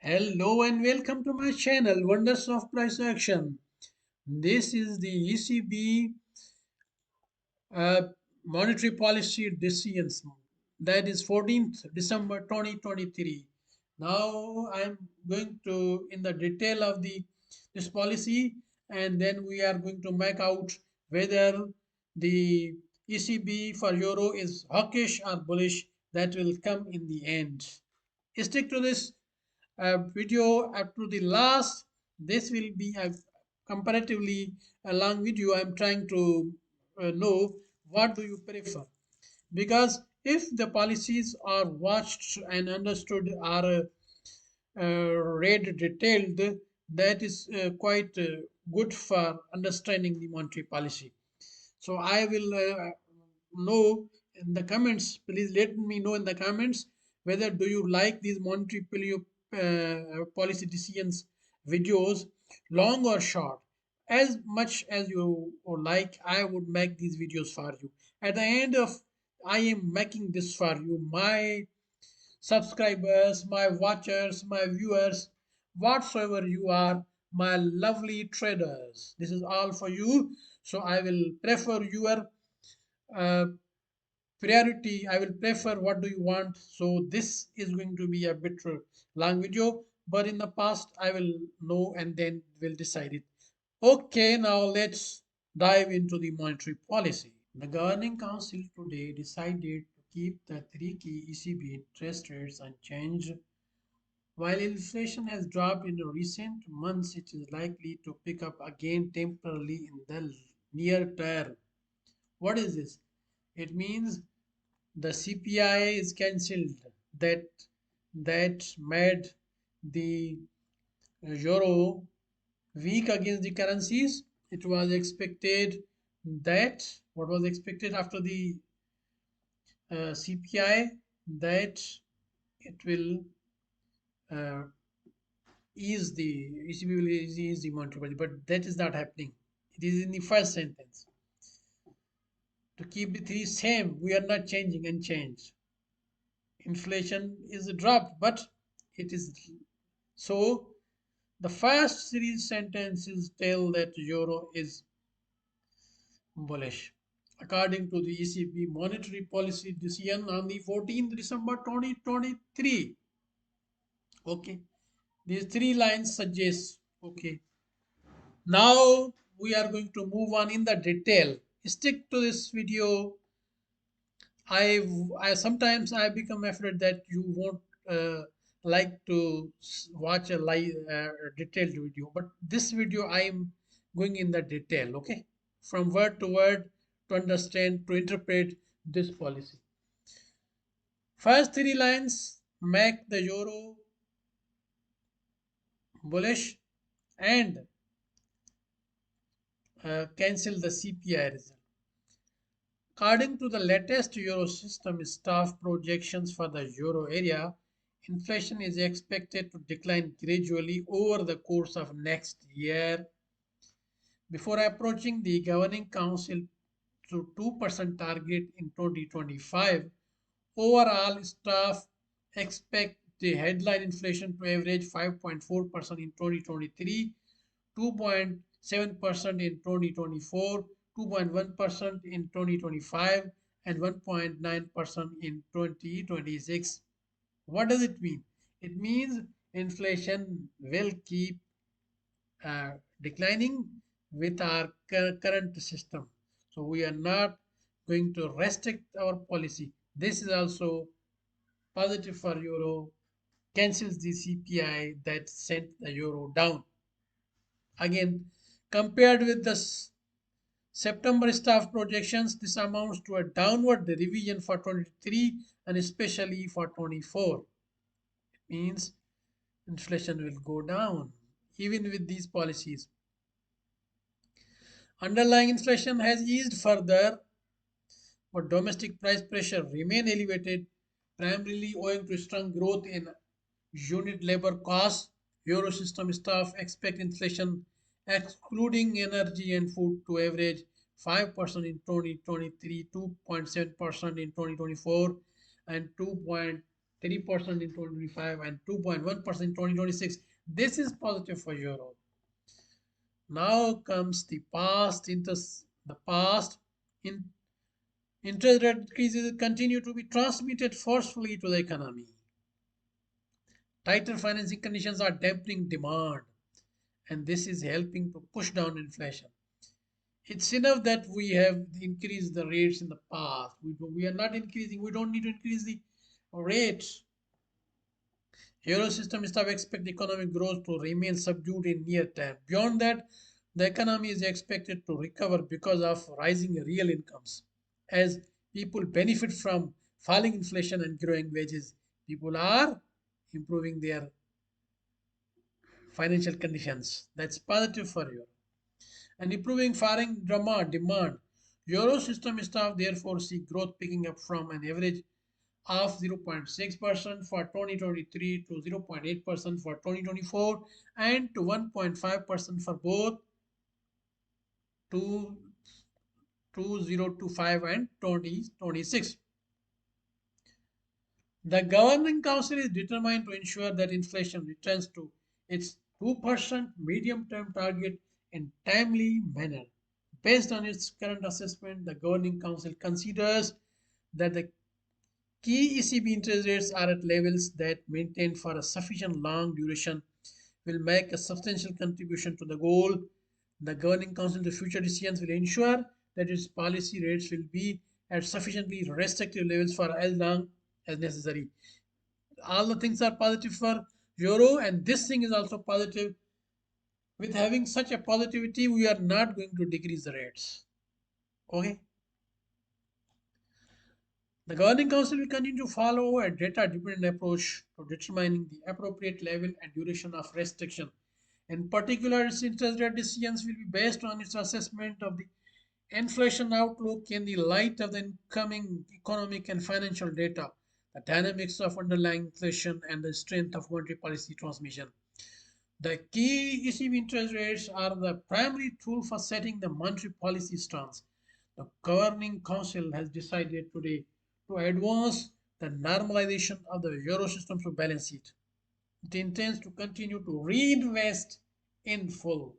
Hello and welcome to my channel Wonders of Price Action. This is the ECB uh, monetary policy decisions, that is 14th December 2023. Now I'm going to in the detail of the this policy, and then we are going to make out whether the ECB for euro is hawkish or bullish. That will come in the end. Stick to this video up to the last. This will be a comparatively a long video. I'm trying to know what do you prefer, because if the policies are watched and understood are read detailed, that is quite good for understanding the monetary policy. So I will know in the comments. Please let me know in the comments whether do you like these monetary policy decisions videos, long or short. As much as you like, I would make these videos for you. At the end of I am making this for you, my subscribers, my watchers, my viewers, whatsoever you are, my lovely traders. This is all for you. So I will prefer your uh, priority. I will prefer what do you want. So this is going to be a bit long video, but in the past I will know and then will decide it. Okay, now let's dive into the monetary policy. The Governing Council today decided to keep the three key ECB interest rates unchanged. While inflation has dropped in recent months, it is likely to pick up again temporarily in the near term. What is this? It means the CPI is cancelled. That that made the euro weak against the currencies. It was expected that what was expected after the CPI, that it will uh, ease the ECB will ease the monetary policy, but that is not happening. It is in the first sentence. To keep the three same, we are not changing and change. Inflation is dropped, but it is so. The first series sentences tell that euro is bullish. According to the ECB monetary policy decision on the 14th December 2023. Okay, these three lines suggest. Okay, now we are going to move on in the detail. Stick to this video. I sometimes I become afraid that you won't like to watch a live detailed video, but this video I am going in the detail. Okay, from word to word to understand to interpret this policy. First three lines make the euro bullish and cancel the CPI result. According to the latest Eurosystem staff projections for the euro area, inflation is expected to decline gradually over the course of next year before approaching the Governing Council to 2% target in 2025. Overall, staff expect the headline inflation to average 5.4% in 2023, 2.7% in 2024, 2.1% in 2025, and 1.9% in 2026. What does it mean? It means inflation will keep declining with our current system. So we are not going to restrict our policy. This is also positive for euro, cancels the CPI that sent the euro down. Again, compared with the September staff projections, this amounts to a downward revision for 23 and especially for 24. It means inflation will go down even with these policies. Underlying inflation has eased further, but domestic price pressure remain elevated, primarily owing to strong growth in unit labor costs. Eurosystem staff expect inflation, excluding energy and food, to average 5% in 2023, 2.7% in 2024, and 2.1% 3% in 2025 and 2.1% in 2026. This is positive for euro. Now comes the past interest. The past in interest rate increases continue to be transmitted forcefully to the economy. Tighter financing conditions are dampening demand, and this is helping to push down inflation. It's enough that we have increased the rates in the past. We are not increasing, we don't need to increase the rates. Euro system staff expect economic growth to remain subdued in near term. Beyond that, the economy is expected to recover because of rising real incomes. As people benefit from falling inflation and growing wages, people are improving their financial conditions. That's positive for you. And improving foreign demand. Euro system staff therefore see growth picking up from an average of 0.6% for 2023 to 0.8% for 2024 and to 1.5% for both 2025 and 2026. The Governing Council is determined to ensure that inflation returns to its 2% medium term target in timely manner. Based on its current assessment, the Governing Council considers that the key ECB interest rates are at levels that, maintained for a sufficient long duration, will make a substantial contribution to the goal. The Governing Council's future decisions will ensure that its policy rates will be at sufficiently restrictive levels for as long as necessary. All the things are positive for euro, and this thing is also positive. With having such a positivity, we are not going to decrease the rates. Okay. The Governing Council will continue to follow a data-dependent approach to determining the appropriate level and duration of restriction. In particular, its interest rate decisions will be based on its assessment of the inflation outlook in the light of the incoming economic and financial data, the dynamics of underlying inflation, and the strength of monetary policy transmission. The key ECB interest rates are the primary tool for setting the monetary policy stance. The Governing Council has decided today to advance the normalization of the euro system to balance sheet. It intends to continue to reinvest in full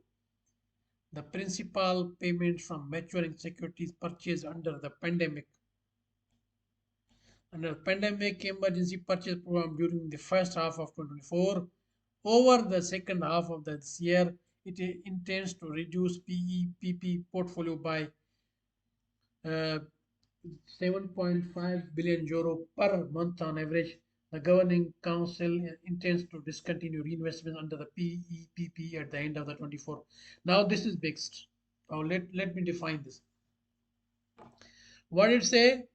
the principal payments from maturing securities purchased under pandemic emergency purchase program during the first half of 2024. Over the second half of this year, it intends to reduce PEPP portfolio by uh, 7.5 billion euro per month on average. The Governing Council intends to discontinue reinvestment under the PEPP at the end of the 24. Now this is mixed. Now let me define this. What it say?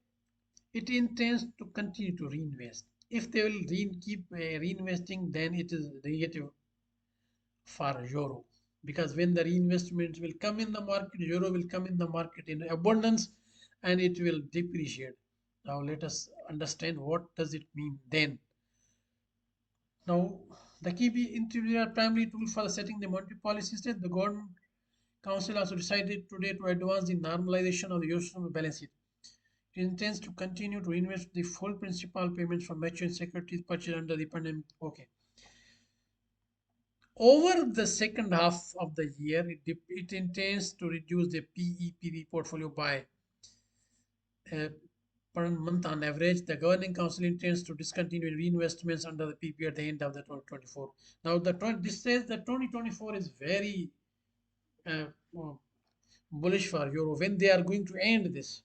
It intends to continue to reinvest. If they will keep reinvesting, then it is negative for euro, because when the reinvestments will come in the market, euro will come in the market in abundance and it will depreciate. Now let us understand what does it mean then. Now the key interior primary tool for setting the monetary policy is that the government council also decided today to advance the normalization of the euro system balance sheet. It intends to continue to invest the full principal payments from maturing securities purchased under the pandemic. Okay. Over the second half of the year, it intends to reduce the PEPP portfolio by uh, per month on average. The Governing Council intends to discontinue reinvestments under the PP at the end of the 2024. Now, this says that 2024 is very uh, uh, bullish for euro. When they are going to end this,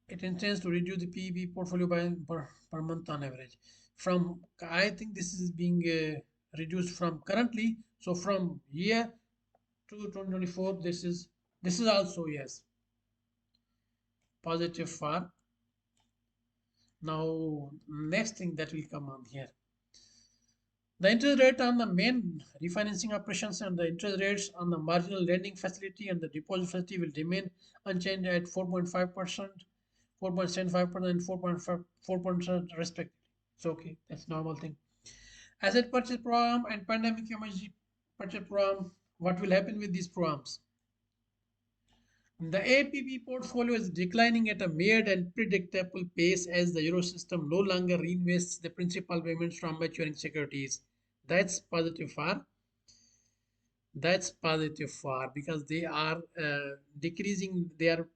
it intends to reduce the PEP portfolio by per month on average. From I think this is being reduced from currently. So from year to 2024, this is also yes positive for now. Next thing that will come on here, the interest rate on the main refinancing operations and the interest rates on the marginal lending facility and the deposit facility will remain unchanged at 4.5%, 4.75%, and 4.4% respectively. It's okay, that's normal thing. Asset purchase program and pandemic emergency purchase program. What will happen with these programs? The APP portfolio is declining at a weird and predictable pace as the Eurosystem no longer reinvests the principal payments from maturing securities. That's positive for because they are decreasing. They are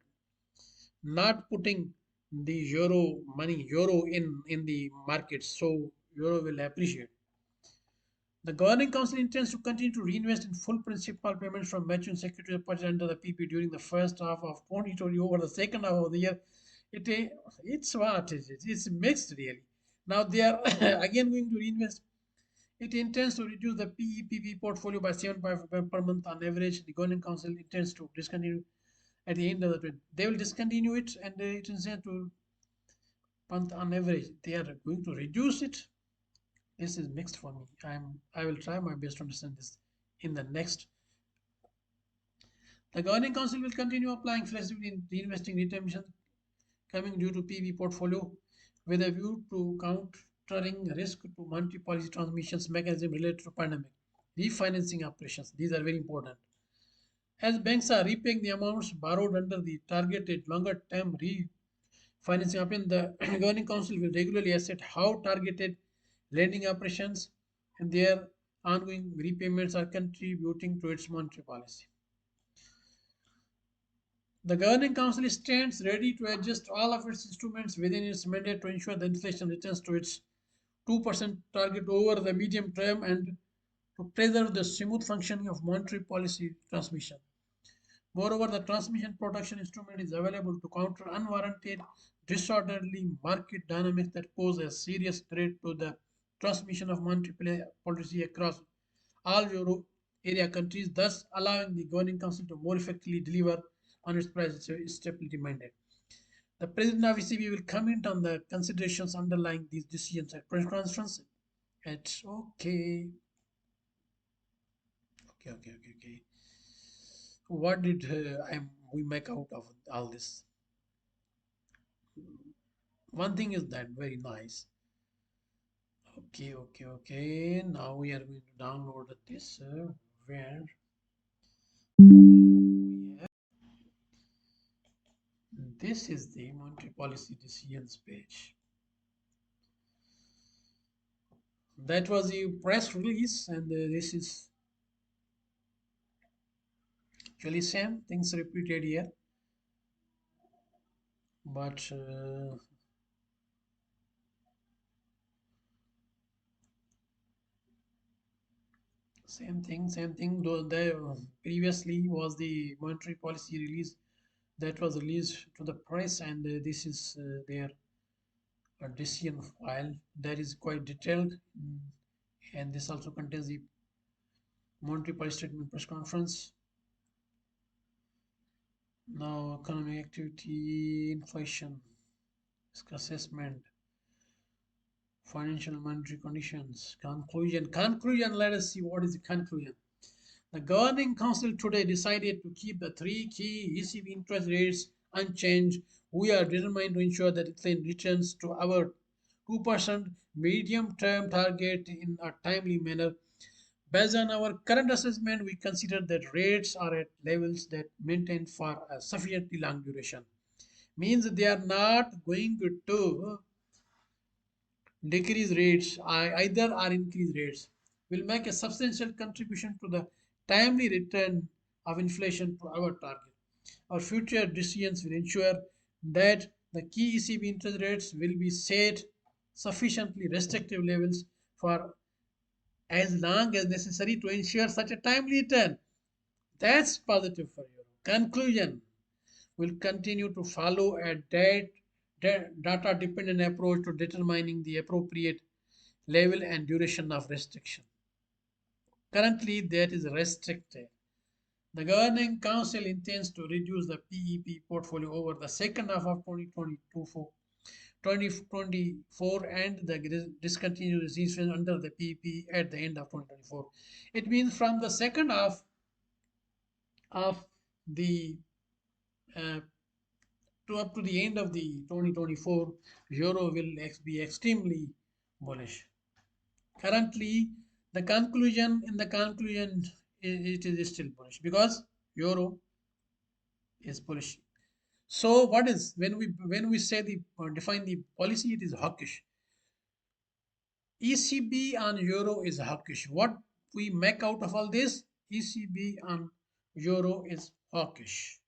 not putting the euro in the market, so euro will appreciate. The Governing Council intends to continue to reinvest in full principal payments from maturing securities purchased under the PP during the first half of 2020 over the second half of the year. It it's what is it? It's mixed really. Now they are again going to reinvest. It intends to reduce the PEPP portfolio by 7% per month on average. The Governing Council intends to discontinue at the end of the trade. They will discontinue it and it intends to month on average. They are going to reduce it. This is mixed for me. I will try my best to understand this in the next. The Governing Council will continue applying flexibility in reinvesting redemptions coming due to PB portfolio with a view to countering risk to monetary policy transmissions mechanism related to pandemic. Refinancing operations. These are very important. As banks are repaying the amounts borrowed under the targeted longer term refinancing operation, the Governing Council will regularly assess how targeted lending operations and their ongoing repayments are contributing to its monetary policy. The Governing Council stands ready to adjust all of its instruments within its mandate to ensure the inflation returns to its 2% target over the medium term and to preserve the smooth functioning of monetary policy transmission. Moreover, the transmission protection instrument is available to counter unwarranted, disorderly market dynamics that pose a serious threat to the transmission of monetary policy across all euro area countries, thus allowing the Governing Council to more effectively deliver on its price stability mandate. The President of ECB will comment on the considerations underlying these decisions at press conference. It's okay. Okay. What did we make out of all this? One thing is that very nice. Okay. Now we are going to download this where we have this is the monetary policy decisions page. That was the press release, and this is actually same things repeated here, but same thing. Though there previously was the monetary policy release that was released to the press, and this is their decision file that is quite detailed, and this also contains the monetary policy statement press conference. Now, economic activity, inflation, risk assessment, financial and monetary conditions, conclusion. Let us see what is the conclusion. The Governing Council today decided to keep the three key ECB interest rates unchanged. We are determined to ensure that it returns to our 2% medium-term target in a timely manner. Based on our current assessment, we consider that rates are at levels that maintain for a sufficiently long duration. Means they are not going to decrease rates either or increase rates will make a substantial contribution to the timely return of inflation to our target. Our future decisions will ensure that the key ECB interest rates will be set sufficiently restrictive levels for as long as necessary to ensure such a timely return. That's positive for you. Conclusion: will continue to follow a data dependent approach to determining the appropriate level and duration of restriction. Currently, that is restricted. The Governing Council intends to reduce the PEP portfolio over the second half of 2024 and the discontinue resistance under the PEP at the end of 2024. It means from the second half of the uh, to up to the end of the 2024, euro will be extremely bullish. Currently, the conclusion it is still bullish because euro is bullish. So what is when we say the define the policy, it is hawkish. ECB on euro is hawkish. What we make out of all this? ECB on euro is hawkish.